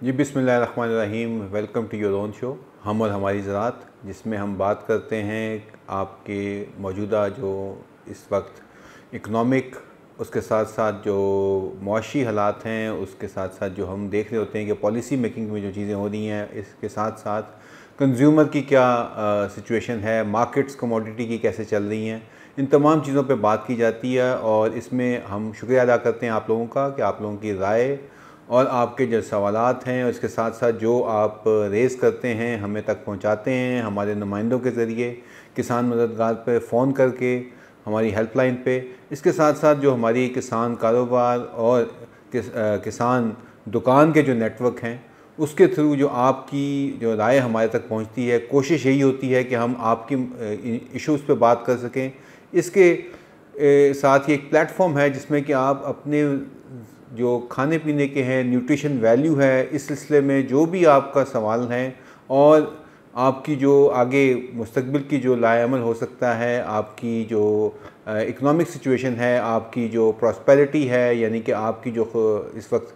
जी बिस्मिल्लाहिर्रहमानिर्रहीम। Welcome to your own show हम और हमारी ज़रात, जिसमें हम बात करते हैं आपके मौजूदा जो इस वक्त इकनॉमिक, उसके साथ साथ जो मुआशी हालात हैं, उसके साथ साथ जो हम देख रहे होते हैं कि पॉलिसी मेकिंग में जो चीज़ें हो रही हैं, इसके साथ साथ कंज्यूमर की क्या सिचुएशन है, मार्केट्स कमोडिटी की कैसे चल रही हैं, इन तमाम चीज़ों पे बात की जाती है। और इसमें हम शुक्रिया अदा करते हैं आप लोगों का कि आप लोगों की राय और आपके जो सवालात हैं, और इसके साथ साथ जो आप रेज़ करते हैं, हमें तक पहुंचाते हैं हमारे नुमाइंदों के ज़रिए, किसान मददगार पे फ़ोन करके, हमारी हेल्पलाइन पे। इसके साथ साथ जो हमारी किसान कारोबार और किसान दुकान के जो नेटवर्क हैं, उसके थ्रू जो आपकी जो राय हमारे तक पहुंचती है, कोशिश यही होती है कि हम आपकी इश्यूज़ पे बात कर सकें। इसके साथ ही एक प्लेटफॉर्म है जिसमें कि आप अपने जो खाने पीने के हैं, न्यूट्रिशन वैल्यू है, इस सिलसिले में जो भी आपका सवाल है और आपकी जो आगे मुस्तकबिल की जो लाएअमल हो सकता है, आपकी जो इकनॉमिक सिचुएशन है, आपकी जो प्रॉस्पेरिटी है, यानी कि आपकी जो इस वक्त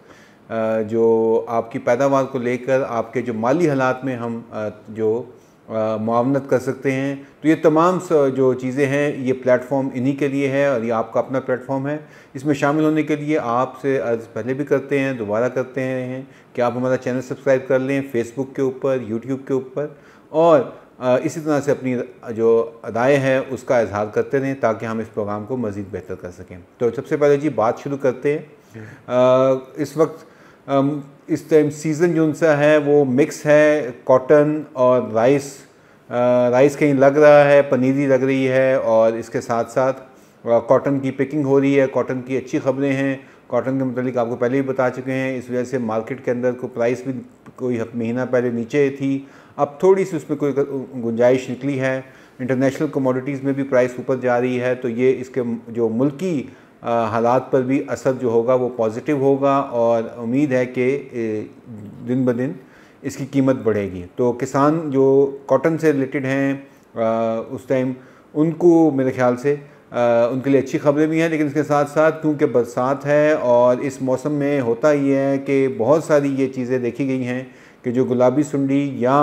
जो आपकी पैदावार को लेकर आपके जो माली हालात में हम जो मुआवनत कर सकते हैं, तो ये तमाम जो चीज़ें हैं, ये प्लेटफॉर्म इन्हीं के लिए है और ये आपका अपना प्लेटफॉर्म है। इसमें शामिल होने के लिए आपसे अर्ज़ पहले भी करते हैं, दोबारा करते हैं कि आप हमारा चैनल सब्सक्राइब कर लें फेसबुक के ऊपर, यूट्यूब के ऊपर, और इसी तरह से अपनी जो राय है उसका इजहार करते रहें ताकि हम इस प्रोग्राम को मज़ीद बेहतर कर सकें। तो सबसे पहले जी बात शुरू करते हैं। इस वक्त इस टाइम सीज़न जो सा है वो मिक्स है, कॉटन और राइस कहीं लग रहा है, पनीरी लग रही है, और इसके साथ साथ कॉटन की पिकिंग हो रही है। कॉटन की अच्छी ख़बरें हैं, कॉटन के मतलब आपको पहले भी बता चुके हैं। इस वजह से मार्केट के अंदर को प्राइस भी कोई महीना पहले नीचे थी, अब थोड़ी सी उसमें कोई गुंजाइश निकली है। इंटरनेशनल कमोडिटीज़ में भी प्राइस ऊपर जा रही है, तो ये इसके जो मुल्की हालात पर भी असर जो होगा वो पॉजिटिव होगा, और उम्मीद है कि दिन ब दिन इसकी कीमत बढ़ेगी। तो किसान जो कॉटन से रिलेटेड हैं उस टाइम उनको मेरे ख्याल से उनके लिए अच्छी खबरें भी हैं, लेकिन इसके साथ साथ क्योंकि बरसात है और इस मौसम में होता ही है कि बहुत सारी ये चीज़ें देखी गई हैं कि जो गुलाबी सुंडी या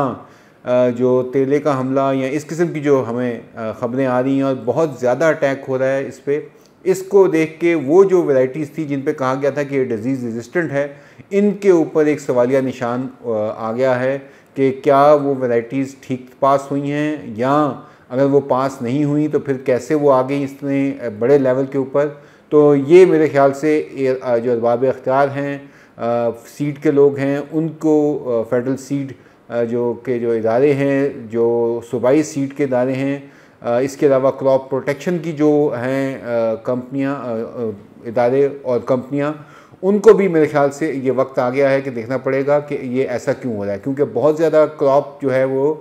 जो तेले का हमला या इस किस्म की जो हमें ख़बरें आ रही हैं और बहुत ज़्यादा अटैक हो रहा है इस पर, इसको देख के वो जो वैराइटीज़ थी जिन पे कहा गया था कि ये डिज़ीज़ रेजिस्टेंट है, इनके ऊपर एक सवालिया निशान आ गया है कि क्या वो वैराइटीज़ ठीक पास हुई हैं, या अगर वो पास नहीं हुई तो फिर कैसे वो आ गई इतने बड़े लेवल के ऊपर। तो ये मेरे ख्याल से जो अरबाब इख्तियार हैं, सीड के लोग हैं, उनको फेडरल सीड जो इदारे हैं, जो सूबाई सीड के इदारे हैं, इसके अलावा क्रॉप प्रोटेक्शन की जो हैं कंपनियां, इदारे और कंपनियां, उनको भी मेरे ख्याल से ये वक्त आ गया है कि देखना पड़ेगा कि ये ऐसा क्यों हो रहा है, क्योंकि बहुत ज़्यादा क्रॉप जो है वो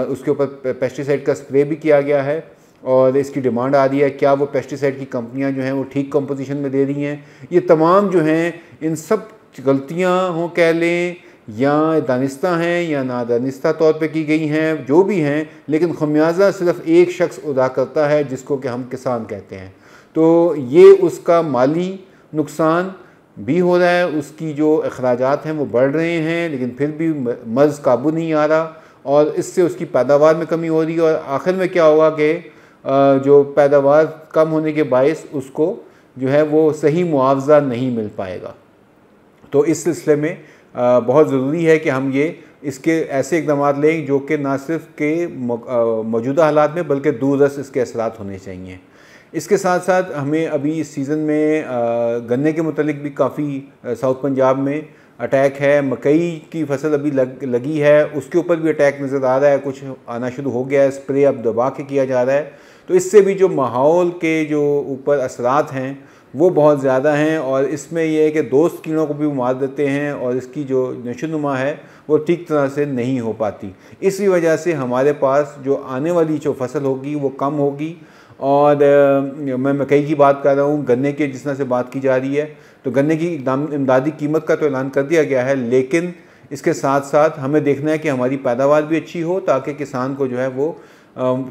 उसके ऊपर पेस्टिसाइड का स्प्रे भी किया गया है और इसकी डिमांड आ रही है। क्या वो पेस्टिसाइड की कंपनियां जो हैं वो ठीक कंपोजिशन में दे रही हैं? ये तमाम जो हैं, इन सब गलतियां हो कह लें, या दानिस्ता हैं या नादानिस्ता तौर पे की गई हैं, जो भी हैं, लेकिन खमियाजा सिर्फ एक शख्स अदा करता है जिसको कि हम किसान कहते हैं। तो ये उसका माली नुकसान भी हो रहा है, उसकी जो अखराजात हैं वो बढ़ रहे हैं, लेकिन फिर भी मर्ज़ काबू नहीं आ रहा और इससे उसकी पैदावार में कमी हो रही है, और आखिर में क्या होगा कि जो पैदावार कम होने के बायस उसको जो है वो सही मुआवजा नहीं मिल पाएगा। तो इस सिलसिले में बहुत ज़रूरी है कि हम ये इसके ऐसे इक़दाम लें जो कि ना सिर्फ के मौजूदा हालात में बल्कि दूरदर्श इसके असरात होने चाहिए। इसके साथ साथ हमें अभी इस सीज़न में गन्ने के मुतालिक भी काफ़ी साउथ पंजाब में अटैक है। मकई की फसल अभी लगी है, उसके ऊपर भी अटैक नज़र आ रहा है, कुछ आना शुरू हो गया है, स्प्रे अब दबा के किया जा रहा है। तो इससे भी जो माहौल के जो ऊपर असरात हैं वो बहुत ज़्यादा हैं, और इसमें यह है कि दोस्त कीड़ों को भी मार देते हैं और इसकी जो नशोनुमा है वो ठीक तरह से नहीं हो पाती। इसी वजह से हमारे पास जो आने वाली जो फसल होगी वो कम होगी। और मैं मकई की बात कर रहा हूँ, गन्ने के जिस तरह से बात की जा रही है, तो गन्ने की इमदादी कीमत का तो ऐलान कर दिया गया है, लेकिन इसके साथ साथ हमें देखना है कि हमारी पैदावार भी अच्छी हो ताकि किसान को जो है वो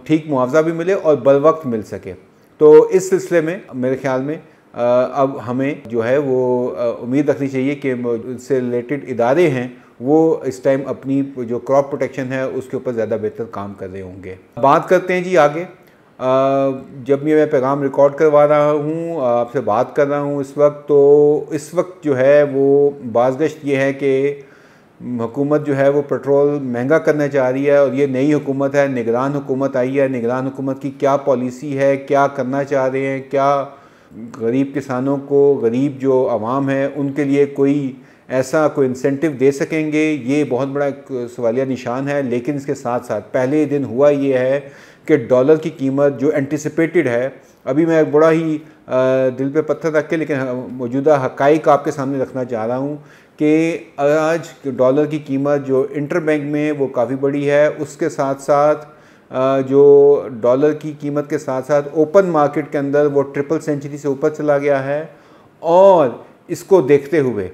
ठीक मुआवजा भी मिले और बर वक्त मिल सके। तो इस सिलसिले में मेरे ख्याल में अब हमें जो है वो उम्मीद रखनी चाहिए कि उससे रिलेटेड इदारे हैं वो इस टाइम अपनी जो क्रॉप प्रोटेक्शन है उसके ऊपर ज़्यादा बेहतर काम कर रहे होंगे। बात करते हैं जी आगे। जब मैं पैगाम रिकॉर्ड करवा रहा हूँ, आपसे बात कर रहा हूँ इस वक्त, तो इस वक्त जो है वो बाज़गश्त ये है कि हुकूमत जो है वो पेट्रोल महंगा करना चाह रही है, और ये नई हुकूमत है, निगरान हुकूमत आई है। निगरान हुकूमत की क्या पॉलिसी है, क्या करना चाह रहे हैं, क्या गरीब किसानों को, गरीब जो आवाम है उनके लिए कोई ऐसा कोई इंसेंटिव दे सकेंगे, ये बहुत बड़ा एक सवालिया निशान है। लेकिन इसके साथ साथ पहले ही दिन हुआ ये है कि डॉलर की कीमत जो एंटिसिपेटेड है, अभी मैं बड़ा ही दिल पे पत्थर रख के लेकिन मौजूदा हक़ाइक़ आपके सामने रखना चाह रहा हूँ कि आज डॉलर की कीमत जो इंटर बैंक में वो काफ़ी बड़ी है। उसके साथ साथ जो डॉलर की कीमत के साथ साथ ओपन मार्केट के अंदर वो ट्रिपल सेंचुरी से ऊपर चला गया है। और इसको देखते हुए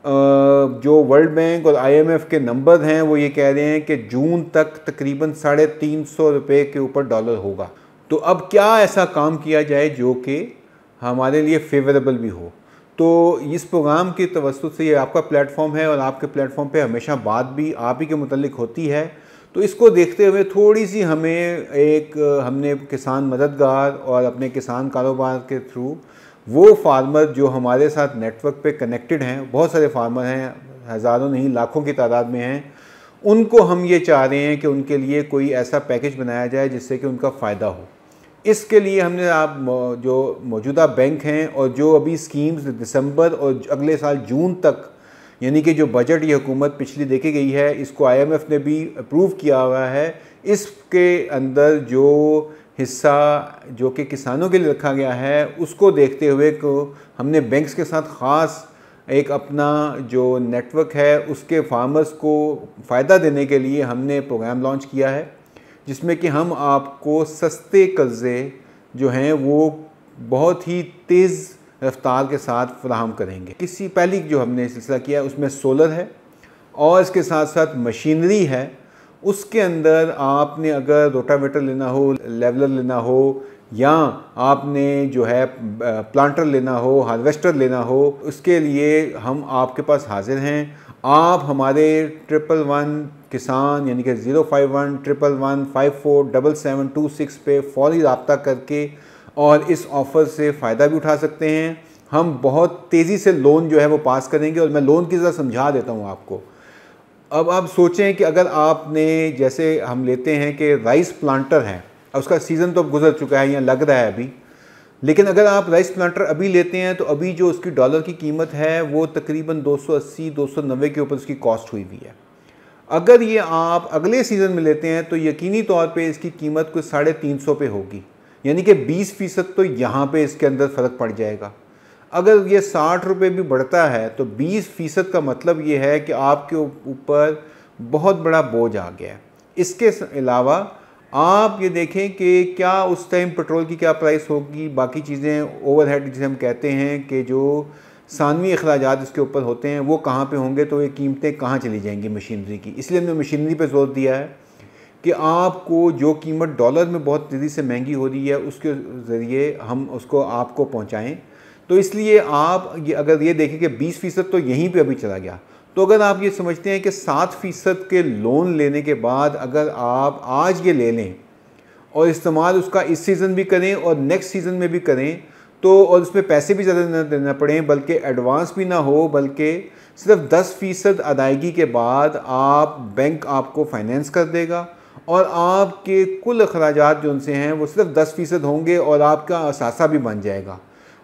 जो वर्ल्ड बैंक और IMF के नंबर हैं वो ये कह रहे हैं कि जून तक तकरीबन 350 रुपये के ऊपर डॉलर होगा। तो अब क्या ऐसा काम किया जाए जो कि हमारे लिए फेवरेबल भी हो। तो इस प्रोग्राम की तवज्जुह से, ये आपका प्लेटफॉर्म है और आपके प्लेटफॉर्म पे हमेशा बात भी आप ही के मुतल्लिक होती है, तो इसको देखते हुए थोड़ी सी हमने किसान मददगार और अपने किसान कारोबार के थ्रू वो फार्मर जो हमारे साथ नेटवर्क पे कनेक्टेड हैं, बहुत सारे फार्मर हैं, हज़ारों नहीं लाखों की तादाद में हैं, उनको हम ये चाह रहे हैं कि उनके लिए कोई ऐसा पैकेज बनाया जाए जिससे कि उनका फ़ायदा हो। इसके लिए हमने जो मौजूदा बैंक हैं और जो अभी स्कीम्स दिसंबर और अगले साल जून तक, यानी कि जो बजट ये हुकूमत पिछली देके गई है, इसको IMF ने भी अप्रूव किया हुआ है, इसके अंदर जो हिस्सा जो कि किसानों के लिए रखा गया है उसको देखते हुए को हमने बैंक्स के साथ ख़ास एक अपना जो नेटवर्क है उसके फार्मर्स को फ़ायदा देने के लिए हमने प्रोग्राम लॉन्च किया है, जिसमें कि हम आपको सस्ते कर्ज़े जो हैं वो बहुत ही तेज़ रफ्तार के साथ फराहम करेंगे। पहली जो हमने सिलसिला किया है उसमें सोलर है और इसके साथ साथ मशीनरी है। उसके अंदर आपने अगर रोटावेटर लेना हो, लेवलर लेना हो, या आपने जो है प्लांटर लेना हो, हार्वेस्टर लेना हो, उसके लिए हम आपके पास हाजिर हैं। आप हमारे 111 किसान यानी कि 051-111-547726 पे फ़ौरी रब्ता करके और इस ऑफ़र से फ़ायदा भी उठा सकते हैं। हम बहुत तेज़ी से लोन जो है वो पास करेंगे, और मैं लोन की ज़रा समझा देता हूँ आपको। अब आप सोचें कि अगर आपने, जैसे हम लेते हैं कि राइस प्लांटर है, अब उसका सीज़न तो अब गुजर चुका है या लग रहा है अभी, लेकिन अगर आप राइस प्लांटर अभी लेते हैं तो अभी जो उसकी डॉलर की कीमत है वो तकरीबन 280-290 के ऊपर उसकी कॉस्ट हुई हुई है। अगर ये आप अगले सीज़न में लेते हैं तो यकीनी तौर पे इसकी कीमत कुछ 350 पे होगी, यानी कि 20% तो यहाँ पे इसके अंदर फ़र्क पड़ जाएगा। अगर ये 60 रुपये भी बढ़ता है तो 20% का मतलब ये है कि आपके ऊपर बहुत बड़ा बोझ आ गया है। इसके अलावा आप ये देखें कि क्या उस टाइम पेट्रोल की क्या प्राइस होगी, बाकी चीज़ें ओवरहेड जिसे हम कहते हैं कि जो सानवी अखराजात इसके ऊपर होते हैं वो कहाँ पे होंगे, तो ये कीमतें कहाँ चली जाएंगी मशीनरी की। इसलिए हमने मशीनरी पे जोर दिया है कि आपको जो कीमत डॉलर में बहुत तेज़ी से महंगी हो रही है उसके ज़रिए हम उसको आपको पहुँचाएँ। तो इसलिए आप अगर ये देखें कि 20% तो यहीं पे अभी चला गया, तो अगर आप ये समझते हैं कि 7% के लोन लेने के बाद अगर आप आज ये ले लें और इस्तेमाल उसका इस सीज़न भी करें और नेक्स्ट सीज़न में भी करें, तो और उसमें पैसे भी ज़्यादा न देना पड़े, बल्कि एडवांस भी ना हो, बल्कि सिर्फ 10% अदायगी के बाद आप बैंक आपको फाइनेंस कर देगा और आपके कुल अखराजात जो उनसे हैं वो सिर्फ 10% होंगे और आपका असासा भी बन जाएगा।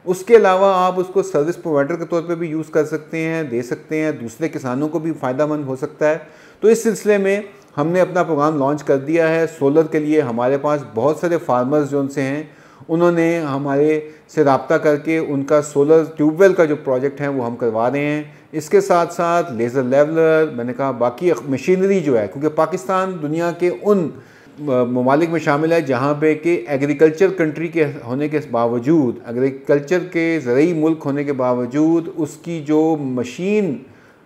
उसके अलावा आप उसको सर्विस प्रोवाइडर के तौर पे भी यूज़ कर सकते हैं, दे सकते हैं, दूसरे किसानों को भी फ़ायदामंद हो सकता है। तो इस सिलसिले में हमने अपना प्रोग्राम लॉन्च कर दिया है। सोलर के लिए हमारे पास बहुत सारे फार्मर्स जो उनसे हैं, उन्होंने हमारे से रब्ता करके उनका सोलर ट्यूबवेल का जो प्रोजेक्ट है वो हम करवा रहे हैं। इसके साथ साथ लेज़र लेवलर, मैंने कहा बाकी मशीनरी जो है, क्योंकि पाकिस्तान दुनिया के उन ममालिक में शामिल है जहाँ पे कि एग्रीकल्चर कंट्री के होने के बावजूद, एग्रीकल्चर के ज़रूरी मुल्क होने के बावजूद उसकी जो मशीन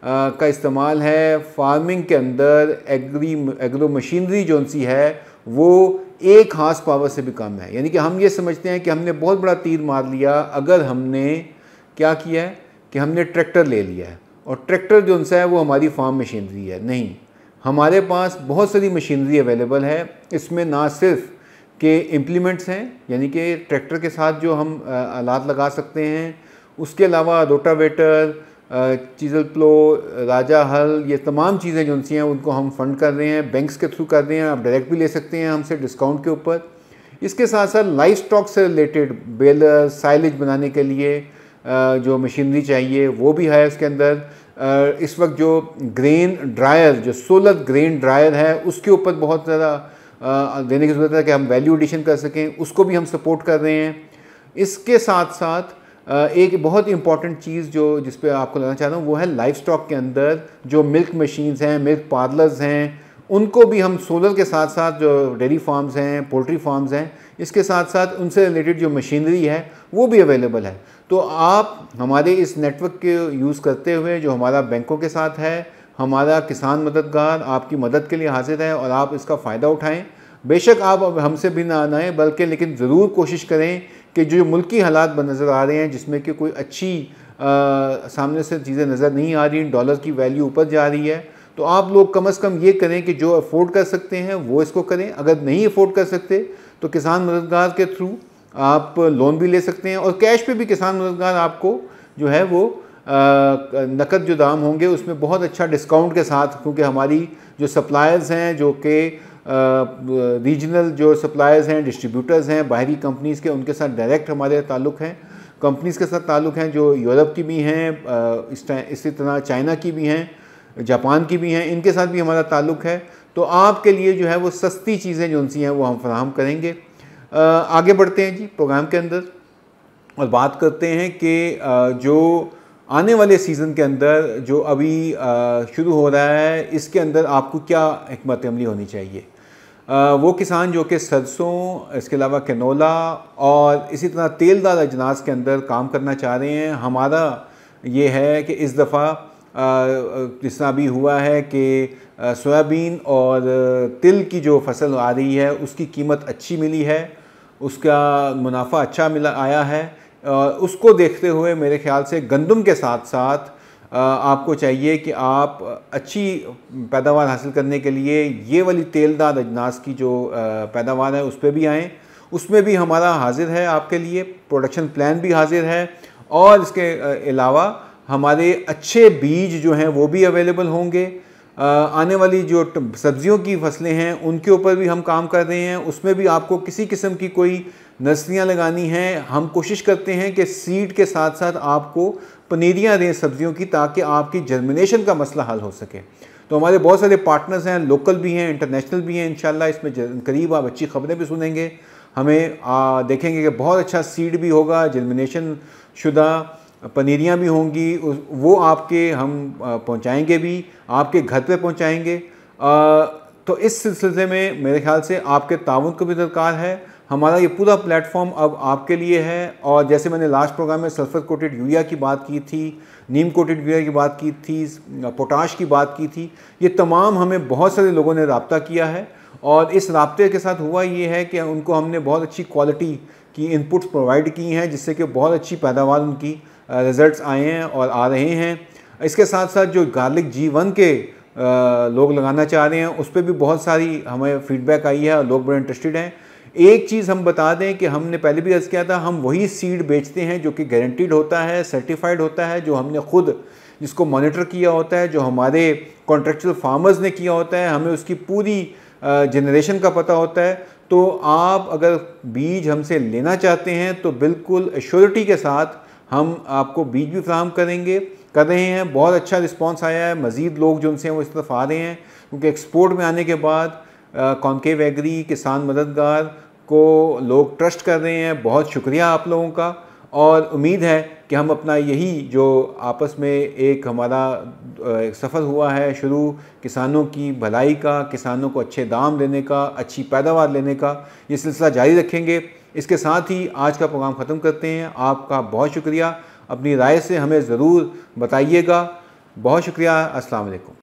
का इस्तेमाल है फार्मिंग के अंदर, एग्रो मशीनरी जो सी है वो 1 हार्स पावर से भी कम है। यानी कि हम ये समझते हैं कि हमने बहुत बड़ा तीर मार लिया अगर हमने क्या किया है कि हमने ट्रैक्टर ले लिया है, और ट्रैक्टर जो उनसे है वो हमारी फार्म मशीनरी है। नहीं, हमारे पास बहुत सारी मशीनरी अवेलेबल है। इसमें ना सिर्फ के इम्प्लीमेंट्स हैं, यानी कि ट्रैक्टर के साथ जो हम आलात लगा सकते हैं, उसके अलावा रोटावेटर, चीज़ल प्लो, राजा हल, ये तमाम चीज़ें जो सी हैं उनको हम फंड कर रहे हैं, बैंक्स के थ्रू कर रहे हैं। आप डायरेक्ट भी ले सकते हैं हमसे डिस्काउंट के ऊपर। इसके साथ साथ लाइफ स्टॉक से रिलेटेड बेलर, साइलेज बनाने के लिए जो मशीनरी चाहिए वो भी है इसके अंदर। इस वक्त जो ग्रेन ड्रायर, जो सोलर ग्रेन ड्रायर है, उसके ऊपर बहुत ज़्यादा देने की ज़रूरत है कि हम वैल्यू एडिशन कर सकें, उसको भी हम सपोर्ट कर रहे हैं। इसके साथ साथ एक बहुत इंपॉर्टेंट चीज़ जो जिस पे आपको लगाना चाह रहा हूँ वो है लाइफ स्टॉक के अंदर जो मिल्क मशीन्स हैं, मिल्क पार्लर्स हैं, उनको भी हम सोलर के साथ साथ जो डेयरी फार्म्स हैं, पोल्ट्री फार्म्स हैं, इसके साथ साथ उनसे रिलेटेड जो मशीनरी है वो भी अवेलेबल है। तो आप हमारे इस नेटवर्क के यूज़ करते हुए, जो हमारा बैंकों के साथ है, हमारा किसान मददगार आपकी मदद के लिए हाजिर है और आप इसका फ़ायदा उठाएं। बेशक आप हमसे भी ना आए बल्कि लेकिन ज़रूर कोशिश करें कि जो मुल्की हालात नज़र आ रहे हैं जिसमें कि कोई अच्छी सामने से चीज़ें नज़र नहीं आ रही, डॉलर की वैल्यू ऊपर जा रही है, तो आप लोग कम से कम ये करें कि जो अफोर्ड कर सकते हैं वो इसको करें। अगर नहीं अफोर्ड कर सकते तो किसान मददगार के थ्रू आप लोन भी ले सकते हैं, और कैश पे भी किसान मददगार आपको जो है वो नकद जो दाम होंगे उसमें बहुत अच्छा डिस्काउंट के साथ, क्योंकि हमारी जो सप्लायर्स हैं जो कि रीजनल जो सप्लायर्स हैं, डिस्ट्रीब्यूटर्स हैं बाहरी कंपनीज़ के, उनके साथ डायरेक्ट हमारे ताल्लुक़ हैं। कंपनीज़ के साथ ताल्लुक़ हैं जो यूरोप की भी हैं, इसी तरह चाइना की भी हैं, जापान की भी हैं, इनके साथ भी हमारा ताल्लुक़ है। तो आपके लिए जो है वो सस्ती चीज़ें जो सी हैं वो हम फराहम करेंगे। आगे बढ़ते हैं जी प्रोग्राम के अंदर और बात करते हैं कि जो आने वाले सीज़न के अंदर जो अभी शुरू हो रहा है, इसके अंदर आपको क्या हिकमत अमली होनी चाहिए। वो किसान जो कि सरसों, इसके अलावा कैनोला और इसी तरह तेलदार अजनास के अंदर काम करना चाह रहे हैं, हमारा ये है कि इस दफ़ा जिस तरह अभी हुआ है कि सोयाबीन और तिल की जो फसल आ रही है उसकी कीमत अच्छी मिली है, उसका मुनाफा अच्छा आया है। उसको देखते हुए मेरे ख्याल से गंदम के साथ साथ आपको चाहिए कि आप अच्छी पैदावार हासिल करने के लिए ये वाली तेलदार अजनास की जो पैदावार है उस पर भी आएँ। उसमें भी हमारा हाजिर है आपके लिए, प्रोडक्शन प्लान भी हाजिर है, और इसके अलावा हमारे अच्छे बीज जो हैं वो भी अवेलेबल होंगे। आने वाली जो सब्जियों की फसलें हैं उनके ऊपर भी हम काम कर रहे हैं, उसमें भी आपको किसी किस्म की कोई नर्सरियाँ लगानी हैं। हम कोशिश करते हैं कि सीड के साथ साथ आपको पनीरियाँ दें सब्जियों की, ताकि आपकी जर्मिनेशन का मसला हल हो सके। तो हमारे बहुत सारे पार्टनर्स हैं, लोकल भी हैं, इंटरनेशनल भी हैं। इंशाल्लाह इसमें करीब आप अच्छी खबरें भी सुनेंगे, हमें देखेंगे कि बहुत अच्छा सीड भी होगा, जर्मिनेशन शुदा पनीरियाँ भी होंगी, वो आपके हम पहुँचाएँगे भी, आपके घर पे पहुँचाएँगे। तो इस सिलसिले में मेरे ख्याल से आपके ताउन को भी दरकार है। हमारा ये पूरा प्लेटफॉर्म अब आपके लिए है, और जैसे मैंने लास्ट प्रोग्राम में सल्फर कोटेड यूरिया की बात की थी, नीम कोटेड यूरिया की बात की थी, पोटाश की बात की थी, ये तमाम हमें बहुत सारे लोगों ने रब्ता किया है, और इस रब्ते के साथ हुआ ये है कि उनको हमने बहुत अच्छी क्वालिटी की इनपुट्स प्रोवाइड की हैं, जिससे कि बहुत अच्छी पैदावार उनकी रिज़ल्ट्स आए हैं और आ रहे हैं। इसके साथ साथ जो गार्लिक G1 के लोग लगाना चाह रहे हैं उस पर भी बहुत सारी हमें फीडबैक आई है और लोग बड़े इंटरेस्टेड हैं। एक चीज़ हम बता दें कि हमने पहले भी अर्ज़ किया था, हम वही सीड बेचते हैं जो कि गारंटीड होता है, सर्टिफाइड होता है, जो हमने खुद जिसको मॉनिटर किया होता है, जो हमारे कॉन्ट्रेक्चुअल फार्मर्स ने किया होता है, हमें उसकी पूरी जनरेशन का पता होता है। तो आप अगर बीज हमसे लेना चाहते हैं तो बिल्कुल एश्योरिटी के साथ हम आपको बीज भी फराहम कर रहे हैं। बहुत अच्छा रिस्पांस आया है, मज़ीद लोग जो उनसे वो इस तरफ आ रहे हैं, क्योंकि एक्सपोर्ट में आने के बाद कॉन्केव एग्री, किसान मददगार को लोग ट्रस्ट कर रहे हैं। बहुत शुक्रिया आप लोगों का, और उम्मीद है कि हम अपना यही जो आपस में एक हमारा सफ़र हुआ है शुरू, किसानों की भलाई का, किसानों को अच्छे दाम देने का, अच्छी पैदावार लेने का, ये सिलसिला जारी रखेंगे। इसके साथ ही आज का प्रोग्राम ख़त्म करते हैं। आपका बहुत शुक्रिया, अपनी राय से हमें ज़रूर बताइएगा। बहुत शुक्रिया। अस्सलाम वालेकुम।